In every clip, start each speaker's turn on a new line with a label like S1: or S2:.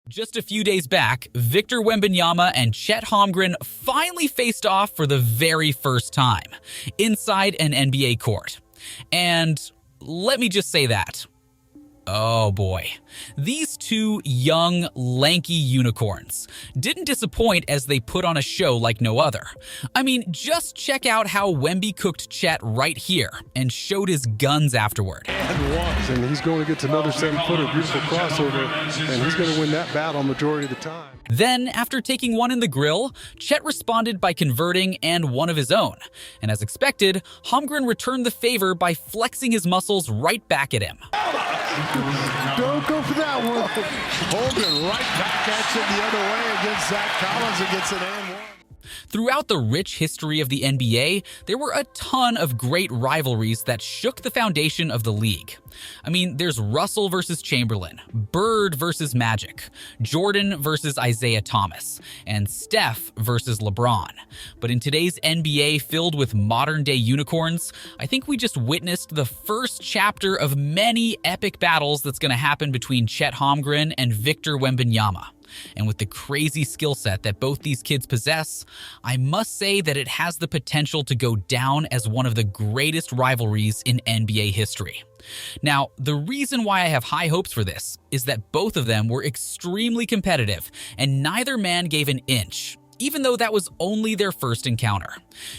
S1: Just a few days back, Victor Wembanyama and Chet Holmgren finally faced off for the very first time inside an NBA court. And let me just say that. Oh boy. These two young, lanky unicorns didn't disappoint as they put on a show like no other. I mean, just check out how Wemby cooked Chet right here and showed his guns afterward.
S2: And he's going to get to another 7-footer, beautiful crossover, and he's going to win that battle majority of the time.
S1: Then, after taking one in the grill, Chet responded by converting and one of his own. And as expected, Holmgren returned the favor by flexing his muscles right back at him.
S2: Don't go for that one.
S3: Holmgren right back at you the other way against Zach Collins and gets an and one.
S1: Throughout the rich history of the NBA, there were a ton of great rivalries that shook the foundation of the league. I mean, there's Russell versus Chamberlain, Bird versus Magic, Jordan versus Isaiah Thomas, and Steph versus LeBron. But in today's NBA filled with modern-day unicorns, I think we just witnessed the first chapter of many epic battles that's going to happen between Chet Holmgren and Victor Wembanyama. And with the crazy skill set that both these kids possess, I must say that it has the potential to go down as one of the greatest rivalries in NBA history. Now, the reason why I have high hopes for this is that both of them were extremely competitive, and neither man gave an inch, even though that was only their first encounter.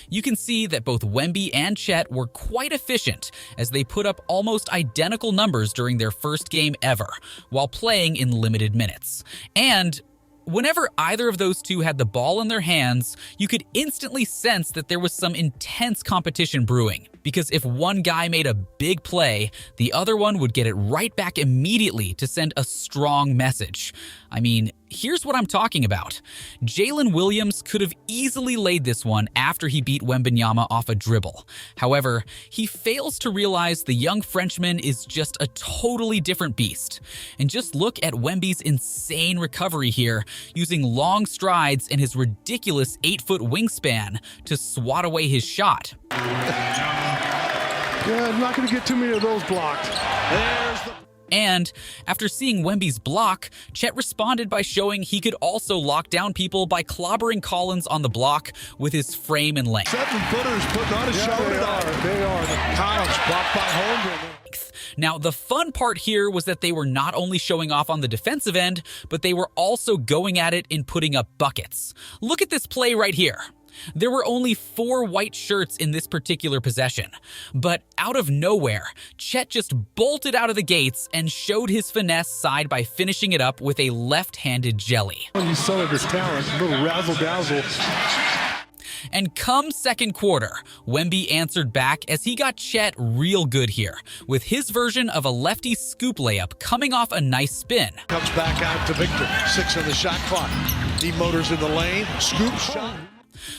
S1: You can see that both Wemby and Chet were quite efficient as they put up almost identical numbers during their first game ever, while playing in limited minutes. And whenever either of those two had the ball in their hands, you could instantly sense that there was some intense competition brewing, because if one guy made a big play, the other one would get it right back immediately to send a strong message. I mean, here's what I'm talking about. Jalen Williams could have easily laid this one after he beat Wembanyama off a dribble. However, he fails to realize the young Frenchman is just a totally different beast. And just look at Wemby's insane recovery here, using long strides and his ridiculous 8-foot wingspan to swat away his shot.
S2: Yeah, I'm not going to get too many of those blocked.
S1: And after seeing Wemby's block, Chet responded by showing he could also lock down people by clobbering Collins on the block with his frame and length.
S3: 7-footers putting on a show tonight.
S2: They are.
S3: Collins blocked by Holmgren.
S1: Now, the fun part here was that they were not only showing off on the defensive end, but they were also going at it in putting up buckets. Look at this play right here. There were only 4 white shirts in this particular possession, but out of nowhere, Chet just bolted out of the gates and showed his finesse side by finishing it up with a left-handed jelly.
S2: You saw his talent, a little razzle-dazzle.
S1: And come second quarter, Wemby answered back as he got Chet real good here, with his version of a lefty scoop layup coming off a nice spin.
S3: Comes back out to Victor. 6 on the shot clock. D-motors in the lane. Scoop shot.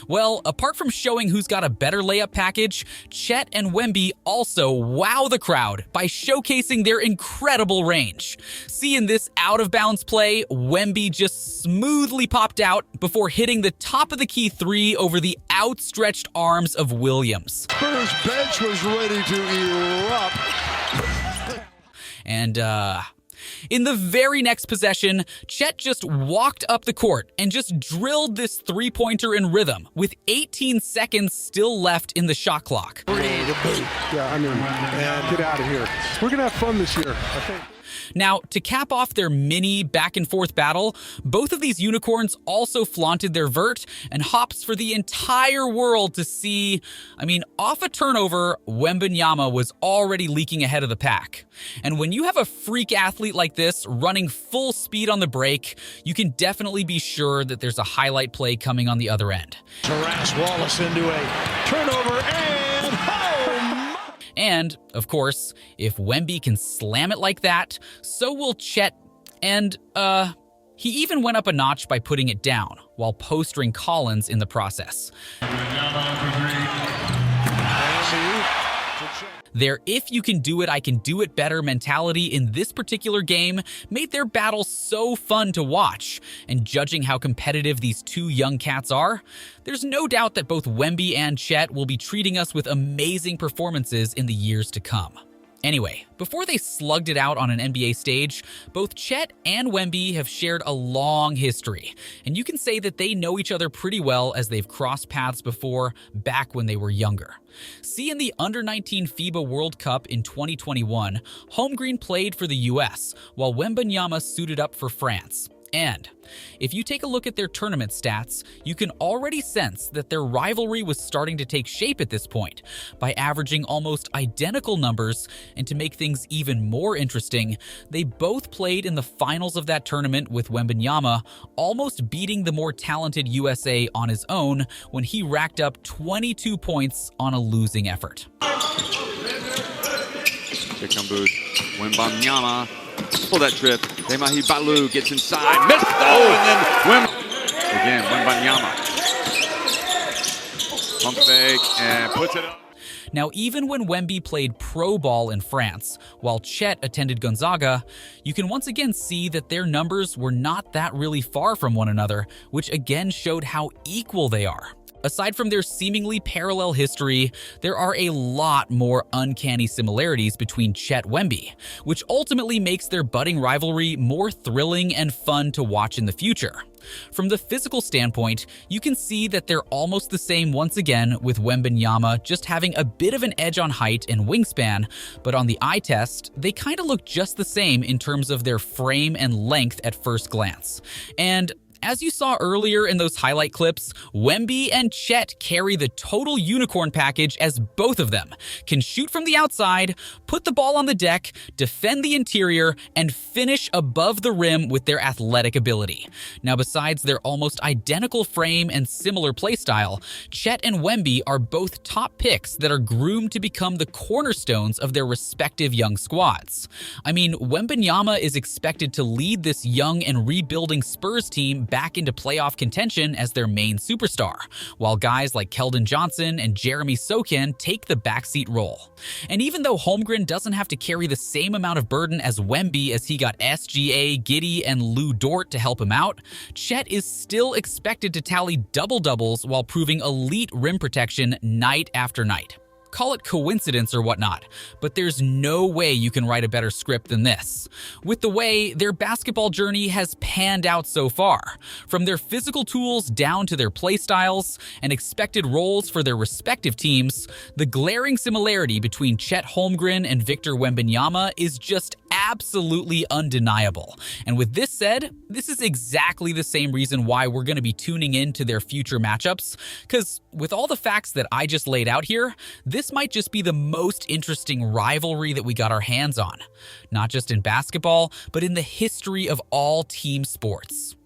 S1: Well, apart from showing who's got a better layup package, Chet and Wemby also wow the crowd by showcasing their incredible range. See, in this out-of-bounds play, Wemby just smoothly popped out before hitting the top of the key 3 over the outstretched arms of Williams.
S3: Spurs bench was ready to erupt.
S1: And, in the very next possession, Chet just walked up the court and just drilled this three-pointer in rhythm with 18 seconds still left in the shot clock.
S2: Yeah, I mean, get out of here. We're going to have fun this year, I think.
S1: Now, to cap off their mini back-and-forth battle, both of these unicorns also flaunted their vert and hops for the entire world to see. I mean, off a turnover, Wembanyama was already leaking ahead of the pack. And when you have a freak athlete like this running full speed on the break, you can definitely be sure that there's a highlight play coming on the other end.
S3: Terrace Wallace into a turnover and home!
S1: And, of course, if Wemby can slam it like that, so will Chet. And, he even went up a notch by putting it down, while postering Collins in the process. Their "if you can do it, I can do it better" mentality in this particular game made their battle so fun to watch, and judging how competitive these two young cats are, there's no doubt that both Wemby and Chet will be treating us with amazing performances in the years to come. Anyway, before they slugged it out on an NBA stage, both Chet and Wemby have shared a long history, and you can say that they know each other pretty well as they've crossed paths before, back when they were younger. See, in the Under-19 FIBA World Cup in 2021, Holmgren played for the US, while Wembanyama suited up for France. And if you take a look at their tournament stats, you can already sense that their rivalry was starting to take shape at this point by averaging almost identical numbers, and to make things even more interesting, they both played in the finals of that tournament, with Wembanyama almost beating the more talented USA on his own when he racked up 22 points on a losing effort.
S4: Wembanyama. Pull that trip. Demahi Balu gets inside. Missed. And then again, Wembanyama. Pump fake and puts it up.
S1: Now, even when Wemby played pro ball in France, while Chet attended Gonzaga, you can once again see that their numbers were not that really far from one another, which again showed how equal they are. Aside from their seemingly parallel history, there are a lot more uncanny similarities between Chet and Wemby, which ultimately makes their budding rivalry more thrilling and fun to watch in the future. From the physical standpoint, you can see that they're almost the same once again, with Wembanyama just having a bit of an edge on height and wingspan, but on the eye test, they kinda look just the same in terms of their frame and length at first glance. And as you saw earlier in those highlight clips, Wemby and Chet carry the total unicorn package, as both of them can shoot from the outside, put the ball on the deck, defend the interior, and finish above the rim with their athletic ability. Now, besides their almost identical frame and similar playstyle, Chet and Wemby are both top picks that are groomed to become the cornerstones of their respective young squads. I mean, Wembanyama is expected to lead this young and rebuilding Spurs team back into playoff contention as their main superstar, while guys like Keldon Johnson and Jeremy Sochan take the backseat role. And even though Holmgren doesn't have to carry the same amount of burden as Wemby, as he got SGA, Giddey, and Lou Dort to help him out, Chet is still expected to tally double-doubles while proving elite rim protection night after night. Call it coincidence or whatnot, but there's no way you can write a better script than this. With the way their basketball journey has panned out so far, from their physical tools down to their play styles and expected roles for their respective teams, the glaring similarity between Chet Holmgren and Victor Wembanyama is just absolutely undeniable. And with this said, this is exactly the same reason why we're going to be tuning in to their future matchups, because with all the facts that I just laid out here, this might just be the most interesting rivalry that we got our hands on, not just in basketball, but in the history of all team sports.